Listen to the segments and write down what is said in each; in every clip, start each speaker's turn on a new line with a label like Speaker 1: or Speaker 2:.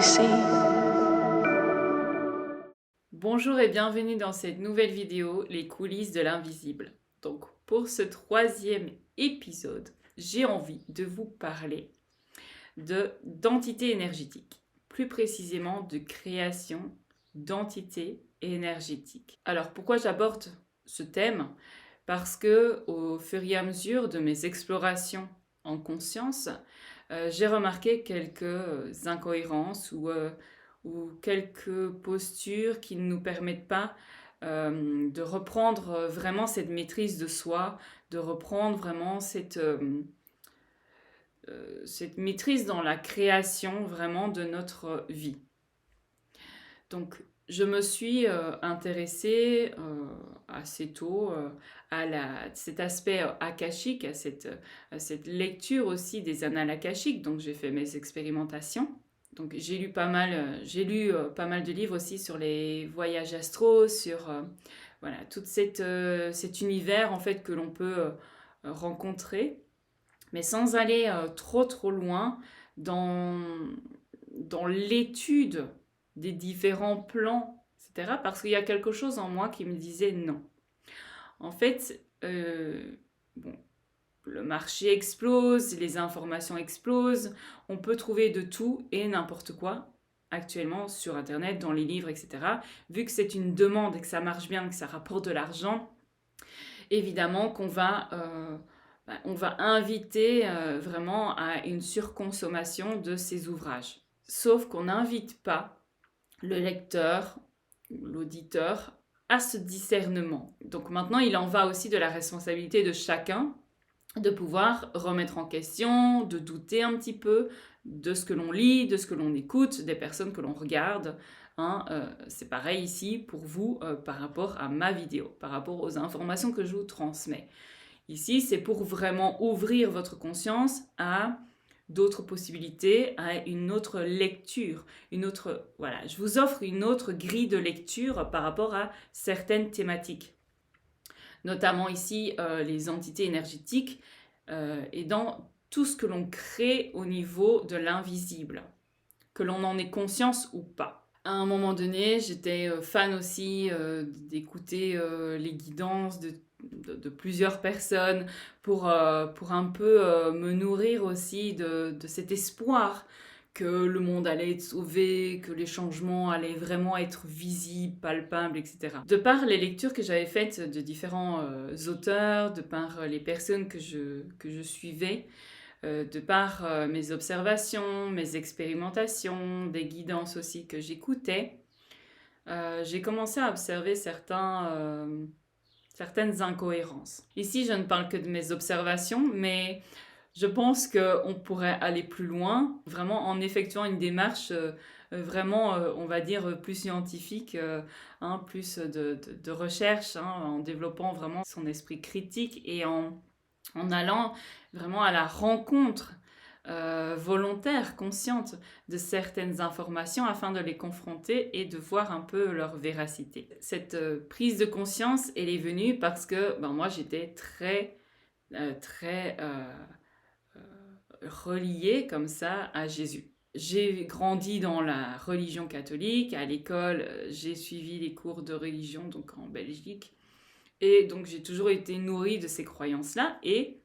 Speaker 1: see.
Speaker 2: Bonjour et bienvenue dans cette nouvelle vidéo, les coulisses de l'invisible. Donc pour ce 3e épisode, j'ai envie de vous parler d'entités énergétiques, plus précisément de création d'entités énergétiques. Alors pourquoi j'aborde ce thème ? Parce que au fur et à mesure de mes explorations en conscience, j'ai remarqué quelques incohérences ou quelques postures qui ne nous permettent pas de reprendre vraiment cette maîtrise de soi, de reprendre vraiment cette maîtrise dans la création vraiment de notre vie. Donc, je me suis intéressée assez tôt à cet aspect akashique, à cette lecture aussi des annales akashiques. Donc, j'ai fait mes expérimentations. Donc, j'ai lu pas mal de livres aussi sur les voyages astraux, sur voilà, tout cet univers en fait que l'on peut rencontrer, mais sans aller trop loin dans l'étude des différents plans, etc. Parce qu'il y a quelque chose en moi qui me disait non. En fait, bon, le marché explose, les informations explosent, on peut trouver de tout et n'importe quoi actuellement sur Internet, dans les livres, etc. Vu que c'est une demande et que ça marche bien, que ça rapporte de l'argent, évidemment qu'on va... on va inviter vraiment à une surconsommation de ces ouvrages. Sauf qu'on n'invite pas le lecteur, l'auditeur, à ce discernement. Donc maintenant, il en va aussi de la responsabilité de chacun de pouvoir remettre en question, de douter un petit peu de ce que l'on lit, de ce que l'on écoute, des personnes que l'on regarde. C'est pareil ici pour vous par rapport à ma vidéo, par rapport aux informations que je vous transmets. Ici, c'est pour vraiment ouvrir votre conscience à d'autres possibilités, à une autre lecture, voilà, je vous offre une autre grille de lecture par rapport à certaines thématiques, notamment ici les entités énergétiques et dans tout ce que l'on crée au niveau de l'invisible, que l'on en ait conscience ou pas. À un moment donné, j'étais fan aussi d'écouter les guidances de plusieurs personnes pour un peu me nourrir aussi de cet espoir que le monde allait être sauvé, que les changements allaient vraiment être visibles, palpables, etc. De par les lectures que j'avais faites de différents auteurs, de par les personnes que je suivais, de par mes observations, mes expérimentations, des guidances aussi que j'écoutais, j'ai commencé à observer certaines incohérences. Ici, je ne parle que de mes observations, mais je pense qu'on pourrait aller plus loin, vraiment en effectuant une démarche vraiment, on va dire, plus scientifique, plus de recherche, en développant vraiment son esprit critique et en allant vraiment à la rencontre volontaire, consciente de certaines informations afin de les confronter et de voir un peu leur véracité. Cette prise de conscience, elle est venue parce que moi j'étais très reliée comme ça à Jésus. J'ai grandi dans la religion catholique, à l'école j'ai suivi les cours de religion donc en Belgique, et donc j'ai toujours été nourrie de ces croyances-là et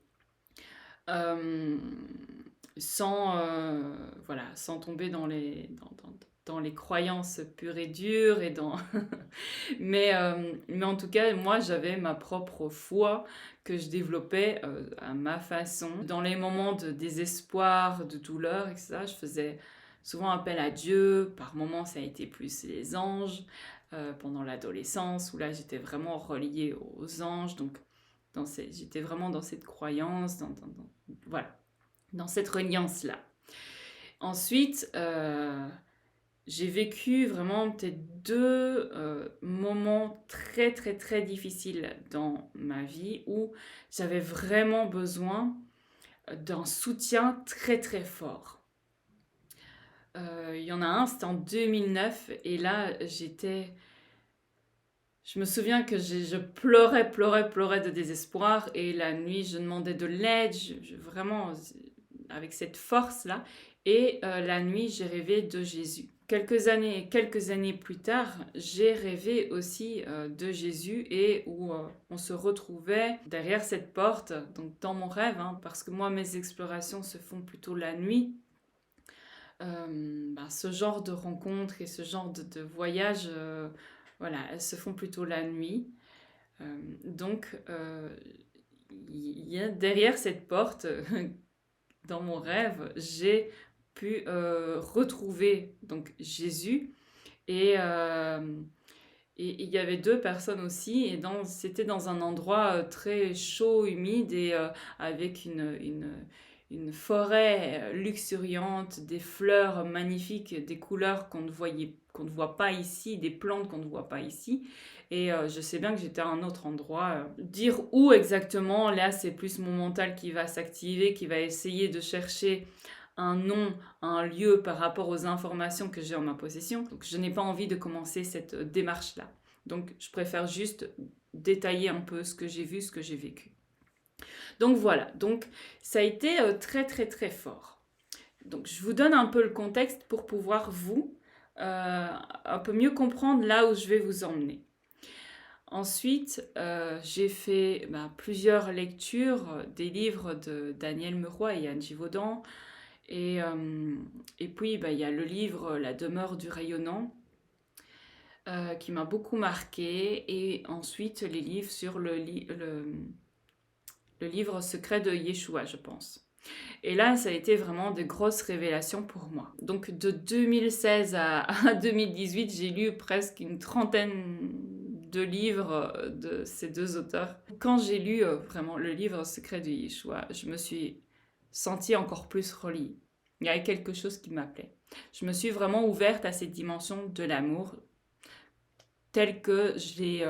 Speaker 2: sans tomber dans les croyances pures et dures et mais en tout cas moi j'avais ma propre foi que je développais à ma façon. Dans les moments de désespoir, de douleur, etc., je faisais souvent appel à Dieu. Par moments ça a été plus les anges, pendant l'adolescence où là j'étais vraiment reliée aux anges, donc j'étais vraiment dans cette croyance, voilà, dans cette reliance-là. Ensuite, j'ai vécu vraiment peut-être 2 moments très très très difficiles dans ma vie où j'avais vraiment besoin d'un soutien très très fort. Il y en a un, c'était en 2009, et là je me souviens que je pleurais de désespoir, et la nuit je demandais de l'aide, vraiment avec cette force-là. Et la nuit, j'ai rêvé de Jésus. Quelques années plus tard, j'ai rêvé aussi de Jésus et où on se retrouvait derrière cette porte, donc dans mon rêve, hein, parce que moi, mes explorations se font plutôt la nuit. Ce genre de rencontres et ce genre de voyages, voilà, elles se font plutôt la nuit. Donc, il y a derrière cette porte, dans mon rêve, j'ai pu retrouver donc Jésus et il y avait deux personnes aussi et c'était dans un endroit très chaud, humide et avec une forêt luxuriante, des fleurs magnifiques, des couleurs qu'on ne voit pas ici, des plantes qu'on ne voit pas ici. Et je sais bien que j'étais à un autre endroit. Dire où exactement, là c'est plus mon mental qui va s'activer, qui va essayer de chercher un nom, un lieu par rapport aux informations que j'ai en ma possession. Donc je n'ai pas envie de commencer cette démarche-là. Donc je préfère juste détailler un peu ce que j'ai vu, ce que j'ai vécu. Donc voilà, donc ça a été très très très fort. Donc je vous donne un peu le contexte pour pouvoir un peu mieux comprendre là où je vais vous emmener. Ensuite, j'ai fait plusieurs lectures des livres de Daniel Meroy et Anne Givaudan. Et puis, il y a le livre La demeure du rayonnant qui m'a beaucoup marqué. Et ensuite, les livres sur le livre secret de Yeshua, je pense. Et là, ça a été vraiment de grosses révélations pour moi. Donc, de 2016 à 2018, j'ai lu presque une trentaine de livres de ces deux auteurs. Quand j'ai lu vraiment le livre secret de Yeshua, je me suis sentie encore plus reliée. Il y avait quelque chose qui m'appelait. Je me suis vraiment ouverte à cette dimension de l'amour, telle que je l'ai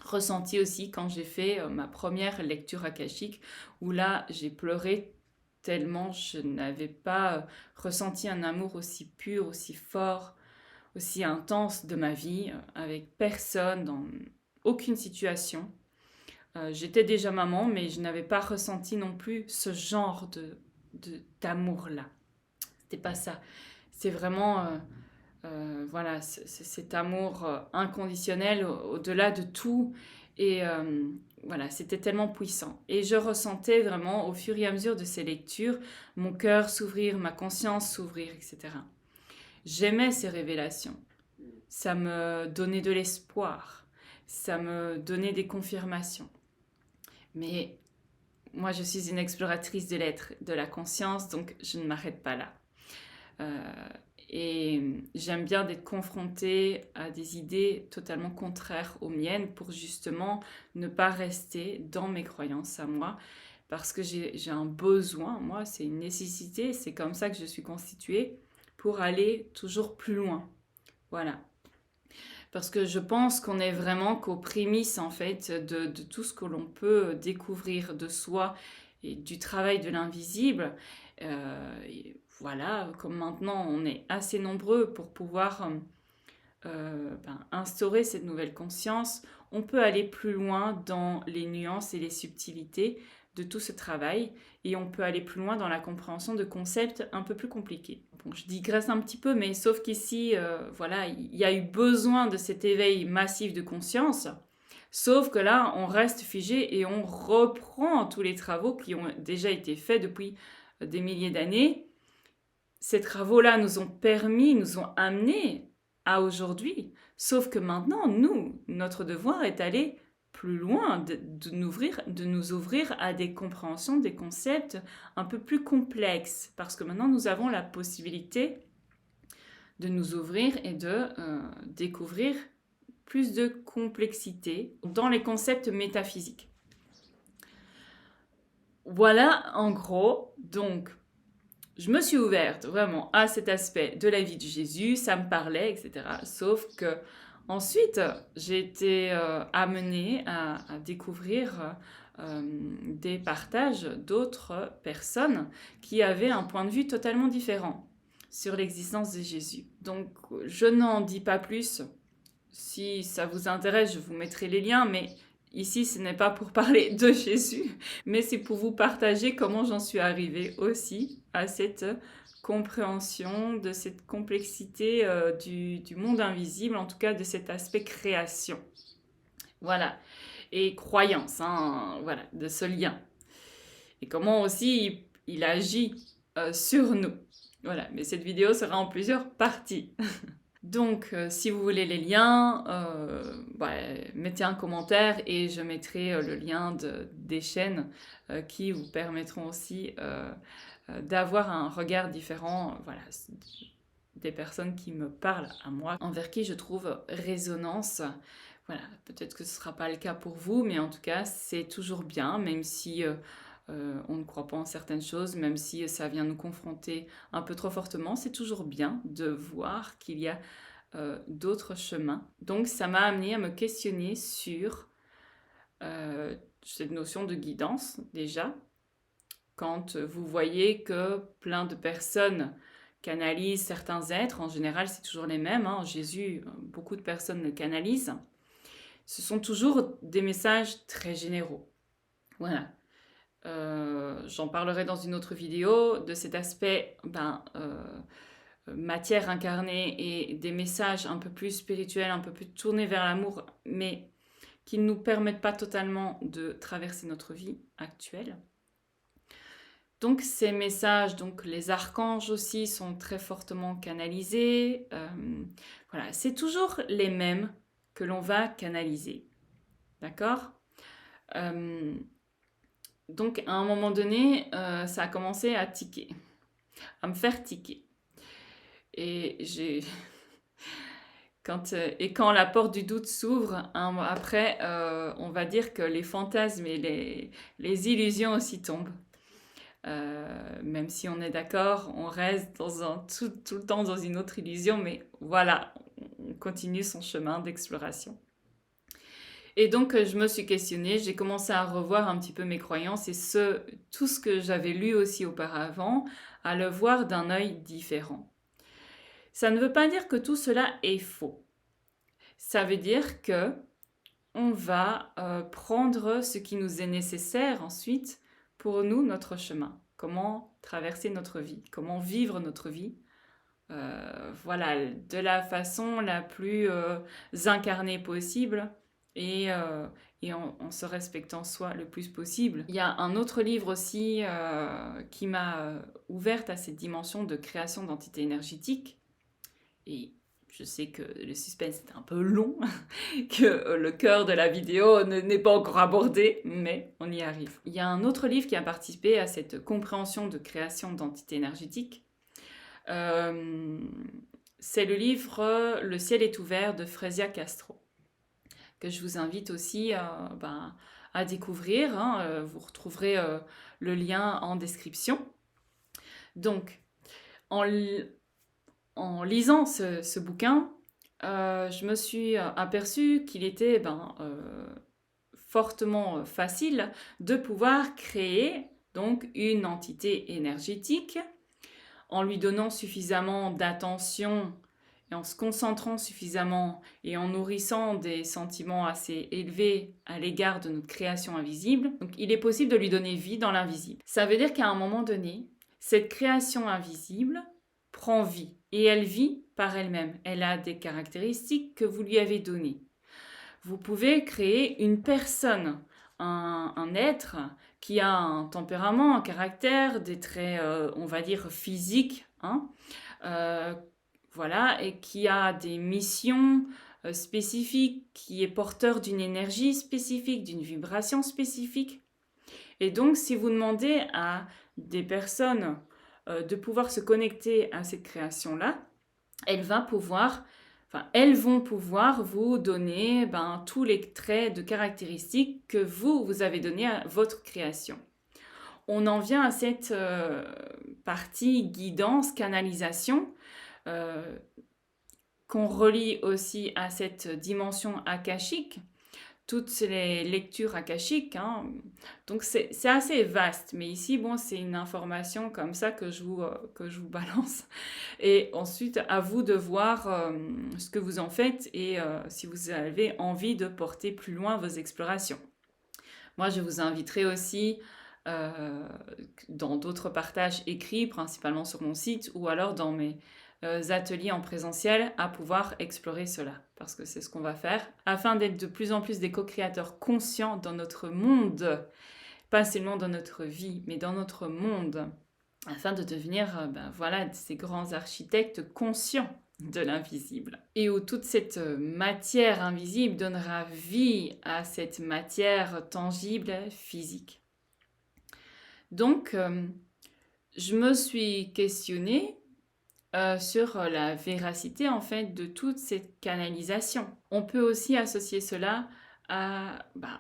Speaker 2: ressentie aussi quand j'ai fait ma première lecture akashique, où là, j'ai pleuré tellement je n'avais pas ressenti un amour aussi pur, aussi fort, aussi intense de ma vie, avec personne, dans aucune situation. J'étais déjà maman, mais je n'avais pas ressenti non plus ce genre d'amour-là. C'était pas ça. C'est vraiment, voilà, cet amour inconditionnel au-delà de tout. Et voilà, c'était tellement puissant. Et je ressentais vraiment, au fur et à mesure de ces lectures, mon cœur s'ouvrir, ma conscience s'ouvrir, etc. J'aimais ces révélations. Ça me donnait de l'espoir. Ça me donnait des confirmations. Mais moi, je suis une exploratrice de l'être, de la conscience, donc je ne m'arrête pas là. Et j'aime bien d'être confrontée à des idées totalement contraires aux miennes pour justement ne pas rester dans mes croyances à moi. Parce que j'ai un besoin, moi, c'est une nécessité, c'est comme ça que je suis constituée pour aller toujours plus loin. Voilà. Parce que je pense qu'on est vraiment qu'aux prémices, en fait, de tout ce que l'on peut découvrir de soi et du travail de l'invisible. Voilà, comme maintenant on est assez nombreux pour pouvoir instaurer cette nouvelle conscience, on peut aller plus loin dans les nuances et les subtilités de tout ce travail et on peut aller plus loin dans la compréhension de concepts un peu plus compliqués. Bon, je digresse un petit peu, mais sauf qu'ici, voilà, il y a eu besoin de cet éveil massif de conscience, sauf que là, on reste figé et on reprend tous les travaux qui ont déjà été faits depuis des milliers d'années. Ces travaux-là nous ont amenés à aujourd'hui, sauf que maintenant, notre devoir est d'aller plus loin, de nous ouvrir à des compréhensions, des concepts un peu plus complexes, parce que maintenant nous avons la possibilité de nous ouvrir et de découvrir plus de complexité dans les concepts métaphysiques. Voilà en gros, donc je me suis ouverte vraiment à cet aspect de la vie de Jésus, ça me parlait, etc. Sauf que ensuite, j'ai été amenée à découvrir des partages d'autres personnes qui avaient un point de vue totalement différent sur l'existence de Jésus. Donc, je n'en dis pas plus. Si ça vous intéresse, je vous mettrai les liens, mais ici, ce n'est pas pour parler de Jésus, mais c'est pour vous partager comment j'en suis arrivée aussi à cette compréhension de cette complexité du monde invisible, en tout cas de cet aspect création. Voilà. Et croyance, hein, voilà, de ce lien. Et comment aussi il agit sur nous. Voilà, mais cette vidéo sera en plusieurs parties. Donc, si vous voulez les liens, mettez un commentaire et je mettrai le lien des chaînes qui vous permettront aussi d'avoir un regard différent, voilà, des personnes qui me parlent à moi, envers qui je trouve résonance. Voilà, peut-être que ce ne sera pas le cas pour vous, mais en tout cas, c'est toujours bien, même si on ne croit pas en certaines choses, même si ça vient nous confronter un peu trop fortement, c'est toujours bien de voir qu'il y a d'autres chemins. Donc ça m'a amené à me questionner sur cette notion de guidance déjà. Quand vous voyez que plein de personnes canalisent certains êtres, en général c'est toujours les mêmes, hein. Jésus, beaucoup de personnes le canalisent, ce sont toujours des messages très généraux. Voilà. J'en parlerai dans une autre vidéo de cet aspect matière incarnée et des messages un peu plus spirituels, un peu plus tournés vers l'amour, mais qui ne nous permettent pas totalement de traverser notre vie actuelle. Donc ces messages, donc les archanges aussi sont très fortement canalisés. Voilà, c'est toujours les mêmes que l'on va canaliser. D'accord ? Donc à un moment donné, ça a commencé à tiquer, à me faire tiquer. Et quand la porte du doute s'ouvre, après, on va dire que les fantasmes et les illusions aussi tombent. Même si on est d'accord, on reste tout le temps dans une autre illusion, mais voilà, on continue son chemin d'exploration. Et donc, je me suis questionnée, j'ai commencé à revoir un petit peu mes croyances et tout ce que j'avais lu aussi auparavant, à le voir d'un œil différent. Ça ne veut pas dire que tout cela est faux. Ça veut dire que on va prendre ce qui nous est nécessaire ensuite pour nous, notre chemin. Comment traverser notre vie, comment vivre notre vie. Voilà, de la façon la plus incarnée possible et en se respectant soi le plus possible. Il y a un autre livre aussi qui m'a ouverte à cette dimension de création d'entités énergétiques. Et je sais que le suspense est un peu long, que le cœur de la vidéo n'est pas encore abordé, mais on y arrive. Il y a un autre livre qui a participé à cette compréhension de création d'entités énergétiques. C'est le livre « Le ciel est ouvert » de Fresia Castro, que je vous invite aussi à découvrir. Hein. Vous retrouverez le lien en description. Donc, en lisant ce bouquin, je me suis aperçue qu'il était fortement facile de pouvoir créer donc une entité énergétique en lui donnant suffisamment d'attention et en se concentrant suffisamment et en nourrissant des sentiments assez élevés à l'égard de notre création invisible. Donc il est possible de lui donner vie dans l'invisible. Ça veut dire qu'à un moment donné, cette création invisible prend vie et elle vit par elle-même. Elle a des caractéristiques que vous lui avez données. Vous pouvez créer une personne, un être qui a un tempérament, un caractère, des traits, on va dire, physiques, hein, voilà, et qui a des missions spécifiques, qui est porteur d'une énergie spécifique, d'une vibration spécifique. Et donc, si vous demandez à des personnes de pouvoir se connecter à cette création-là, elles vont pouvoir vous donner tous les traits de caractéristiques que vous avez donnés à votre création. On en vient à cette partie guidance, canalisation, qu'on relie aussi à cette dimension akashique. toutes les lectures akashiques, hein. Donc c'est assez vaste, mais ici, bon, c'est une information comme ça que je vous balance. Et ensuite, à vous de voir ce que vous en faites et si vous avez envie de porter plus loin vos explorations. Moi, je vous inviterai aussi euh, dans d'autres partages écrits, principalement sur mon site, ou alors dans mes ateliers en présentiel, à pouvoir explorer cela. Parce que c'est ce qu'on va faire, afin d'être de plus en plus des co-créateurs conscients dans notre monde, pas seulement dans notre vie, mais dans notre monde, afin de devenir voilà, ces grands architectes conscients de l'invisible. Et où toute cette matière invisible donnera vie à cette matière tangible, physique. Donc, je me suis questionnée sur la véracité en fait de toute cette canalisation. On peut aussi associer cela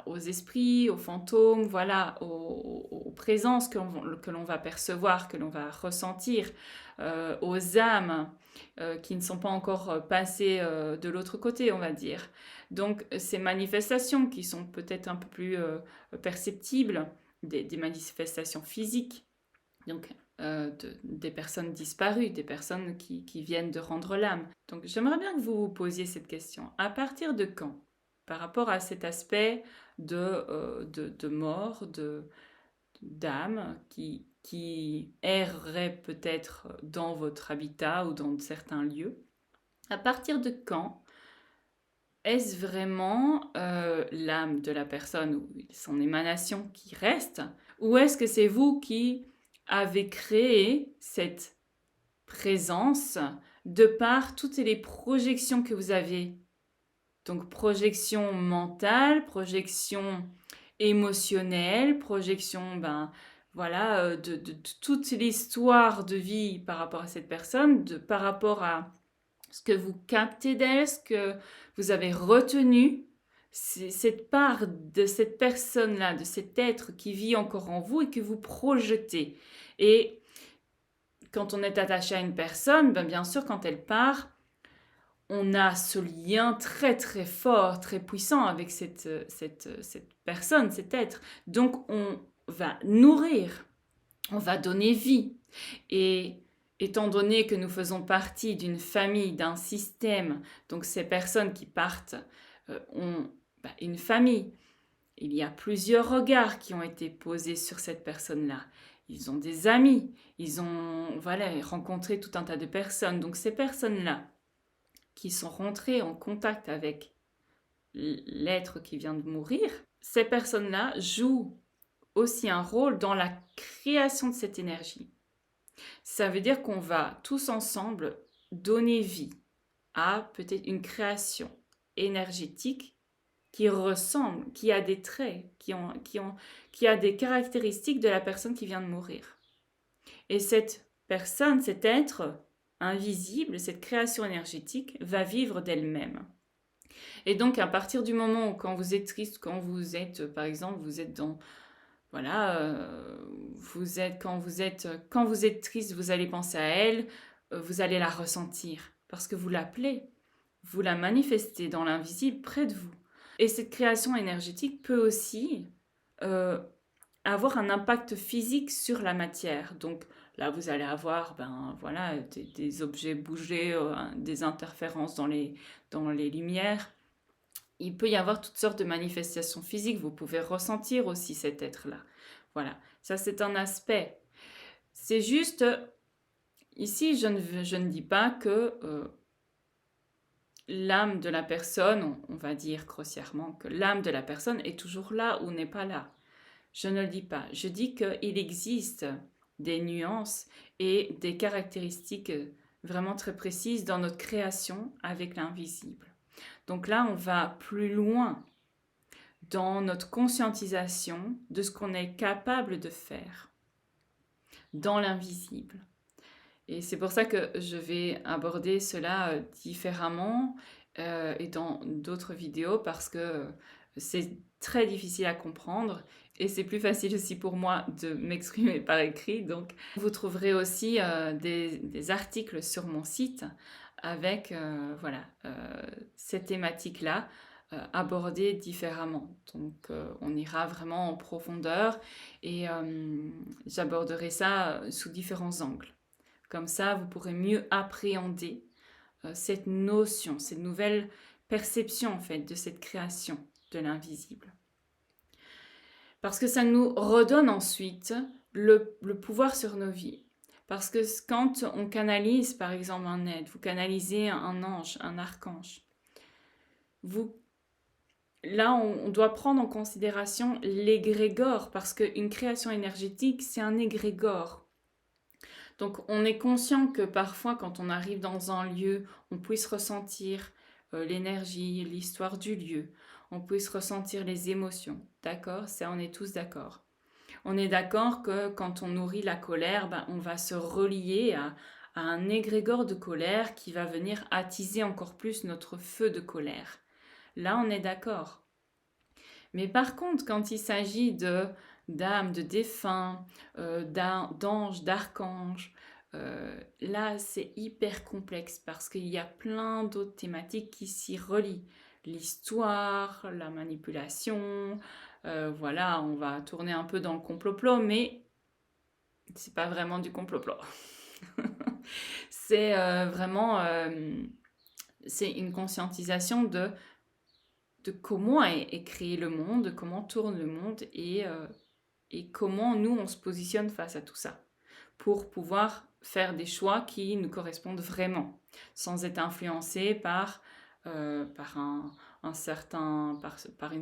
Speaker 2: aux esprits, aux fantômes, voilà, aux présences que l'on va percevoir, que l'on va ressentir, aux âmes qui ne sont pas encore passées de l'autre côté, on va dire. Donc ces manifestations qui sont peut-être un peu plus perceptibles, des manifestations physiques, donc des personnes disparues, des personnes qui viennent de rendre l'âme. Donc j'aimerais bien que vous vous posiez cette question. À partir de quand, par rapport à cet aspect de mort, d'âme qui errerait peut-être dans votre habitat ou dans certains lieux, à partir de quand est-ce vraiment l'âme de la personne ou son émanation qui reste, ou est-ce que c'est vous qui avez créé cette présence de par toutes les projections que vous avez? Donc projection mentale, projection émotionnelle, projection voilà, de toute l'histoire de vie par rapport à cette personne, par rapport à ce que vous captez d'elle, ce que vous avez retenu, c'est cette part de cette personne-là, de cet être qui vit encore en vous et que vous projetez. Et quand on est attaché à une personne, bien sûr, quand elle part, on a ce lien très très fort, très puissant avec cette personne, cet être. Donc on va nourrir, on va donner vie. Et étant donné que nous faisons partie d'une famille, d'un système, donc ces personnes qui partent ont une famille. Il y a plusieurs regards qui ont été posés sur cette personne-là. Ils ont des amis, ils ont rencontré tout un tas de personnes. Donc ces personnes-là qui sont rentrées en contact avec l'être qui vient de mourir, ces personnes-là jouent aussi un rôle dans la création de cette énergie. Ça veut dire qu'on va tous ensemble donner vie à peut-être une création énergétique qui ressemble, qui a des traits, qui a des caractéristiques de la personne qui vient de mourir. Et cette personne, cet être invisible, cette création énergétique, va vivre d'elle-même. Et donc, à partir du moment où, quand vous êtes triste, quand vous êtes, par exemple, vous êtes dans... Voilà, quand vous êtes triste, vous allez penser à elle, vous allez la ressentir, parce que vous l'appelez, vous la manifestez dans l'invisible près de vous. Et cette création énergétique peut aussi avoir un impact physique sur la matière. Donc là, vous allez avoir des objets bouger, des interférences dans les lumières. Il peut y avoir toutes sortes de manifestations physiques. Vous pouvez ressentir aussi cet être-là. Voilà, ça c'est un aspect. C'est juste, ici, je ne dis pas que l'âme de la personne, on va dire grossièrement que l'âme de la personne est toujours là ou n'est pas là. Je ne le dis pas. Je dis qu'il existe des nuances et des caractéristiques vraiment très précises dans notre création avec l'invisible. Donc là, on va plus loin dans notre conscientisation de ce qu'on est capable de faire dans l'invisible. Et c'est pour ça que je vais aborder cela différemment et dans d'autres vidéos parce que c'est très difficile à comprendre et c'est plus facile aussi pour moi de m'exprimer par écrit. Donc vous trouverez aussi des articles sur mon site avec ces thématiques-là aborder différemment. Donc on ira vraiment en profondeur et j'aborderai ça sous différents angles. Comme ça, vous pourrez mieux appréhender cette notion, cette nouvelle perception en fait de cette création de l'invisible. Parce que ça nous redonne ensuite le pouvoir sur nos vies. Parce que quand on canalise par exemple un aide, vous canalisez un ange, un archange, là on doit prendre en considération l'égrégore, parce qu'une création énergétique c'est un égrégore. Donc on est conscient que parfois quand on arrive dans un lieu, on puisse ressentir l'énergie, l'histoire du lieu, on puisse ressentir les émotions, d'accord? Ça on est tous d'accord. On est d'accord que quand on nourrit la colère, on va se relier à un égrégore de colère qui va venir attiser encore plus notre feu de colère. Là on est d'accord. Mais par contre quand il s'agit d'âmes, de défunts, d'anges, d'archanges, là, c'est hyper complexe parce qu'il y a plein d'autres thématiques qui s'y relient. L'histoire, la manipulation, voilà, on va tourner un peu dans le complot-plot, mais c'est pas vraiment du complot-plot. C'est vraiment c'est une conscientisation de comment est créé le monde, de comment tourne le monde et comment nous, on se positionne face à tout ça pour pouvoir faire des choix qui nous correspondent vraiment, sans être influencés par une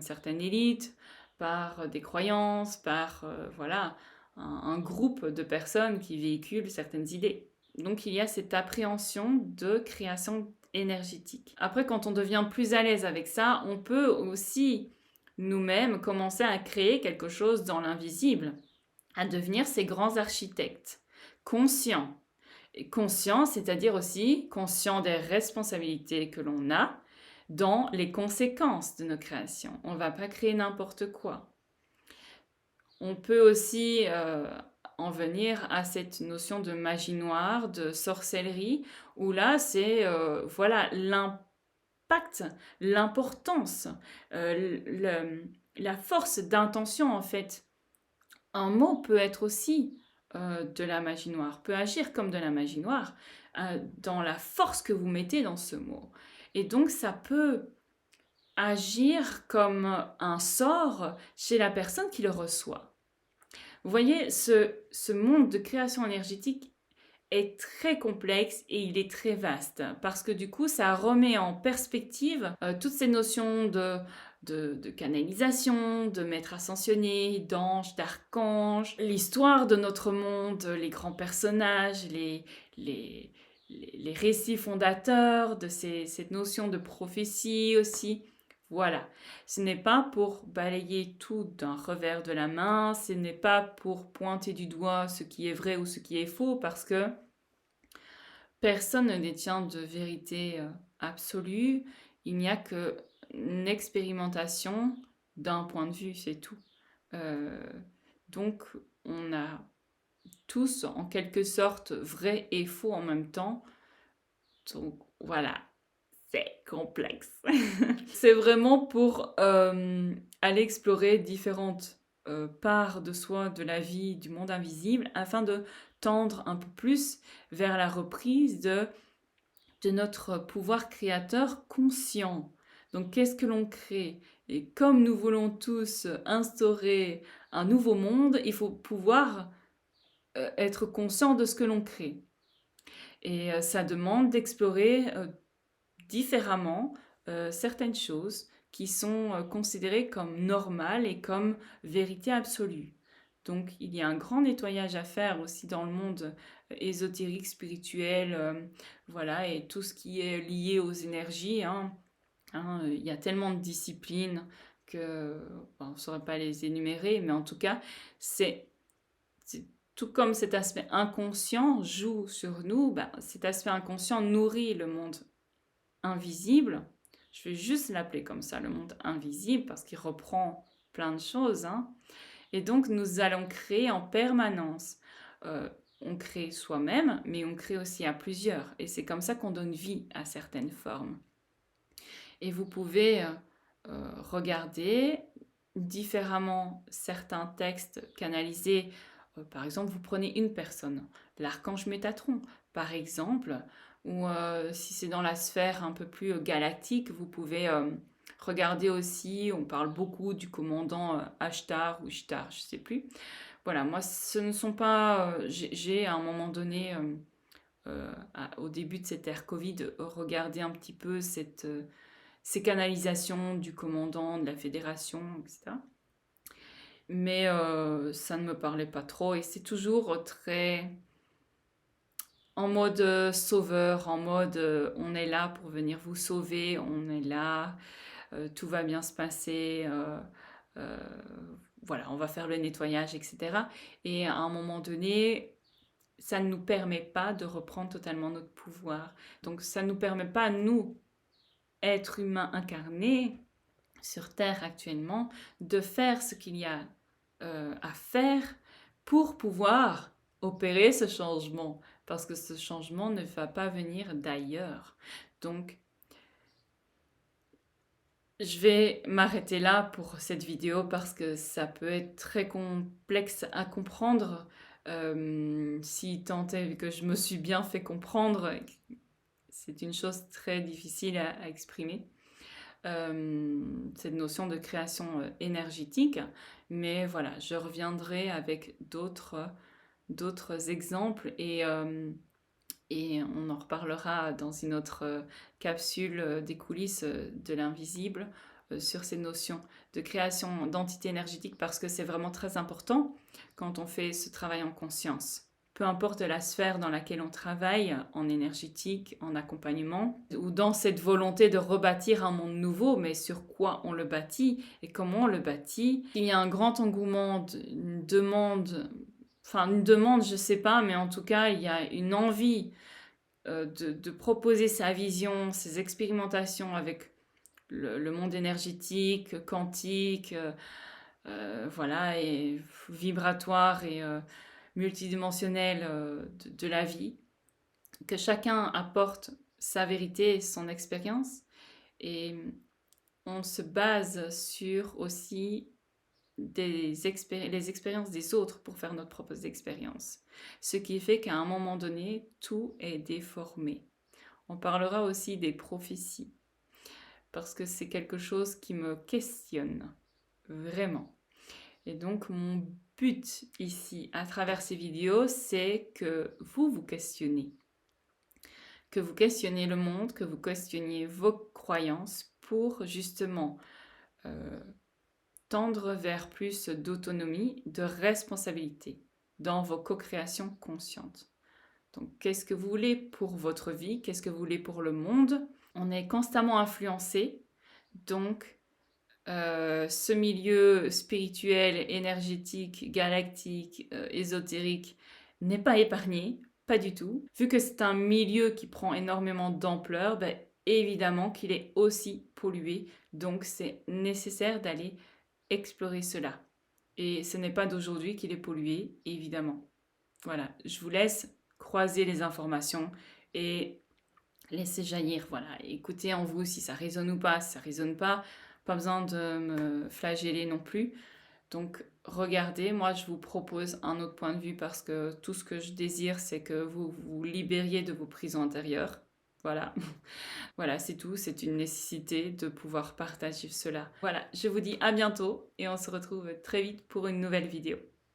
Speaker 2: certaine élite, par des croyances, par voilà, un groupe de personnes qui véhiculent certaines idées. Donc il y a cette appréhension de création énergétique. Après, quand on devient plus à l'aise avec ça, on peut aussi nous-mêmes commencer à créer quelque chose dans l'invisible, à devenir ces grands architectes, conscients. Et conscients, c'est-à-dire aussi conscients des responsabilités que l'on a dans les conséquences de nos créations. On ne va pas créer n'importe quoi. On peut aussi en venir à cette notion de magie noire, de sorcellerie, où là, c'est voilà, l'impact, l'importance, la force d'intention en fait. Un mot peut être aussi de la magie noire, peut agir comme de la magie noire dans la force que vous mettez dans ce mot. Et donc ça peut agir comme un sort chez la personne qui le reçoit. Vous voyez, ce monde de création énergétique est très complexe et il est très vaste parce que du coup ça remet en perspective toutes ces notions de canalisation, de maître ascensionné, d'ange, d'archange, l'histoire de notre monde, les grands personnages, les récits fondateurs de cette notion de prophétie aussi. Voilà, ce n'est pas pour balayer tout d'un revers de la main, ce n'est pas pour pointer du doigt ce qui est vrai ou ce qui est faux, parce que personne ne détient de vérité absolue, il n'y a qu'une expérimentation d'un point de vue, c'est tout. Donc on a tous en quelque sorte vrai et faux en même temps, donc voilà. C'est complexe. C'est vraiment pour aller explorer différentes parts de soi, de la vie, du monde invisible, afin de tendre un peu plus vers la reprise de notre pouvoir créateur conscient. Donc qu'est-ce que l'on crée? Et comme nous voulons tous instaurer un nouveau monde, il faut pouvoir être conscient de ce que l'on crée. Et ça demande d'explorer différemment certaines choses qui sont considérées comme normales et comme vérité absolue. Donc il y a un grand nettoyage à faire aussi dans le monde ésotérique, spirituel, voilà, et tout ce qui est lié aux énergies. Il y a tellement de disciplines que on ne saurait pas les énumérer, mais en tout cas, c'est tout comme cet aspect inconscient joue sur nous, cet aspect inconscient nourrit le monde invisible. Je vais juste l'appeler comme ça, le monde invisible, parce qu'il reprend plein de choses. Et donc, nous allons créer en permanence. On crée soi-même, mais on crée aussi à plusieurs. Et c'est comme ça qu'on donne vie à certaines formes. Et vous pouvez regarder différemment certains textes canalisés. Par exemple, vous prenez une personne, l'archange Métatron, par exemple, ou si c'est dans la sphère un peu plus galactique, vous pouvez regarder aussi, on parle beaucoup du commandant Ashtar ou Ishtar, je ne sais plus. Voilà, moi, ce ne sont pas... j'ai à un moment donné, au début de cette ère Covid, regardé un petit peu ces canalisations du commandant de la fédération, etc. Mais ça ne me parlait pas trop et c'est toujours très en mode sauveur, en mode on est là pour venir vous sauver, on est là, tout va bien se passer, euh, voilà, on va faire le nettoyage, etc. Et à un moment donné, ça ne nous permet pas de reprendre totalement notre pouvoir. Donc ça ne nous permet pas, nous, êtres humains incarnés sur Terre actuellement, de faire ce qu'il y a à faire pour pouvoir opérer ce changement, parce que ce changement ne va pas venir d'ailleurs. Donc, je vais m'arrêter là pour cette vidéo parce que ça peut être très complexe à comprendre. Si tant est que je me suis bien fait comprendre, c'est une chose très difficile à exprimer. Cette notion de création énergétique. Mais voilà, je reviendrai avec d'autres exemples et on en reparlera dans une autre capsule des coulisses de l'invisible sur ces notions de création d'entités énergétiques parce que c'est vraiment très important quand on fait ce travail en conscience. Peu importe la sphère dans laquelle on travaille, en énergétique, en accompagnement, ou dans cette volonté de rebâtir un monde nouveau, mais sur quoi on le bâtit et comment on le bâtit. Il y a un grand engouement, une demande, je sais pas, mais en tout cas, il y a une envie de proposer sa vision, ses expérimentations avec le monde énergétique, quantique, voilà, et vibratoire et multidimensionnel de la vie, que chacun apporte sa vérité et son expérience, et on se base sur aussi les expériences des autres pour faire notre propre expérience. Ce qui fait qu'à un moment donné, tout est déformé. On parlera aussi des prophéties, parce que c'est quelque chose qui me questionne, vraiment. Et donc mon but ici, à travers ces vidéos, c'est que vous vous questionnez. Que vous questionnez le monde, que vous questionniez vos croyances pour justement tendre vers plus d'autonomie, de responsabilité dans vos co-créations conscientes. Donc, qu'est-ce que vous voulez pour votre vie? Qu'est-ce que vous voulez pour le monde? On est constamment influencé, donc ce milieu spirituel, énergétique, galactique, ésotérique n'est pas épargné, pas du tout. Vu que c'est un milieu qui prend énormément d'ampleur, ben, évidemment qu'il est aussi pollué, donc c'est nécessaire d'aller explorer cela. Et ce n'est pas d'aujourd'hui qu'il est pollué, évidemment. Voilà, je vous laisse croiser les informations et laisser jaillir. Voilà, écoutez en vous si ça résonne ou pas. Si ça résonne pas, pas besoin de me flageller non plus. Donc regardez, moi je vous propose un autre point de vue parce que tout ce que je désire, c'est que vous vous libériez de vos prisons intérieures. Voilà, voilà, c'est tout. C'est une nécessité de pouvoir partager cela. Voilà, je vous dis à bientôt et on se retrouve très vite pour une nouvelle vidéo.